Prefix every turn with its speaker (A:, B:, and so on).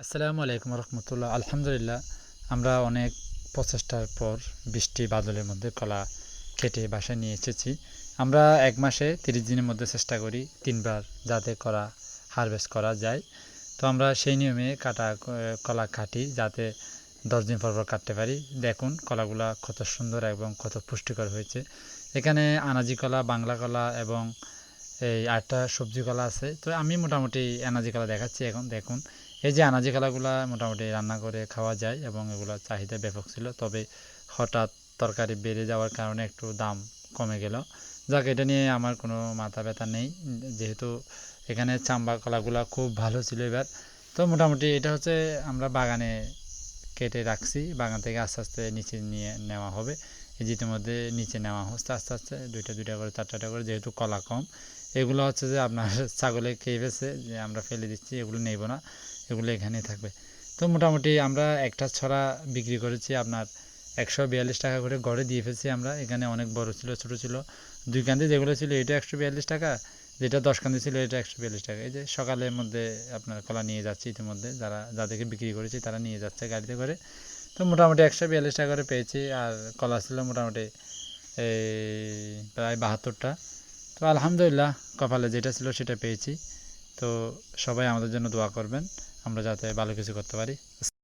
A: আসসালামু আলাইকুম রহমতুল্লাহ। আলহামদুলিল্লাহ, আমরা অনেক প্রচেষ্টার পর বৃষ্টি বাদলের মধ্যে কলা কেটে বাসায় নিয়ে এসেছি। আমরা এক মাসে 30 দিনের মধ্যে চেষ্টা করি 3বার যাতে কলা হারভেস্ট করা যায়। তো আমরা সেই নিয়মে কলা কাটি যাতে 10 দিন পর পর কাটতে পারি। দেখুন কলাগুলা কত সুন্দর এবং কত পুষ্টিকর হয়েছে। এখানে আনাজি কলা, বাংলা কলা এবং এই আরেকটা সবজি কলা আছে। তো আমি মোটামুটি আনাজি কলা দেখাচ্ছি। এখন দেখুন, এই যে আনাজি কলাগুলা মোটামুটি রান্না করে খাওয়া যায় এবং এগুলোর চাহিদা ব্যাপক ছিল। তবে হঠাৎ তরকারি বেড়ে যাওয়ার কারণে একটু দাম কমে গেল। যাক, এটা নিয়ে আমার কোনো মাথা ব্যথা নেই, যেহেতু এখানে চাম্বা কলাগুলা খুব ভালো ছিল এবার। তো মোটামুটি এটা হচ্ছে আমরা বাগানে কেটে রাখছি, বাগান থেকে আস্তে আস্তে নিচে নিয়ে নেওয়া হবে। এই যে ইতিমধ্যে নিচে নেওয়া হচ্ছে আস্তে আস্তে, দুইটা দুইটা করে চারটা করে, যেহেতু কলা কম। এগুলো হচ্ছে যে আপনার ছাগলে খেয়ে ফেলছে, যে আমরা ফেলে দিচ্ছি, এগুলো নেব না, এগুলো এখানেই থাকবে। তো মোটামুটি আমরা একটা ছড়া বিক্রি করেছি আপনার 142 টাকা করে, গড়ে দিয়ে ফেলছি আমরা। এখানে অনেক বড় ছিল, ছোট ছিল, দুই কান্দি যেগুলো ছিল এটা 142 টাকা, যেটা 10 কান্দি ছিল এটা 142 টাকা। এই যে সকালের মধ্যে আপনার কলা নিয়ে যাচ্ছে, ইতিমধ্যে যাদেরকে বিক্রি করেছি তারা নিয়ে যাচ্ছে গাড়িতে করে। তো মোটামুটি 142 টাকা করে পেয়েছি। আর কলা ছিল মোটামুটি এই প্রায় 72টা। তো আলহামদুলিল্লাহ, কপালে যেটা ছিল সেটা পেয়েছি। তো সবাই আমাদের জন্য দোয়া করবেন, আমরা যাতে ভালো কিছু করতে পারি।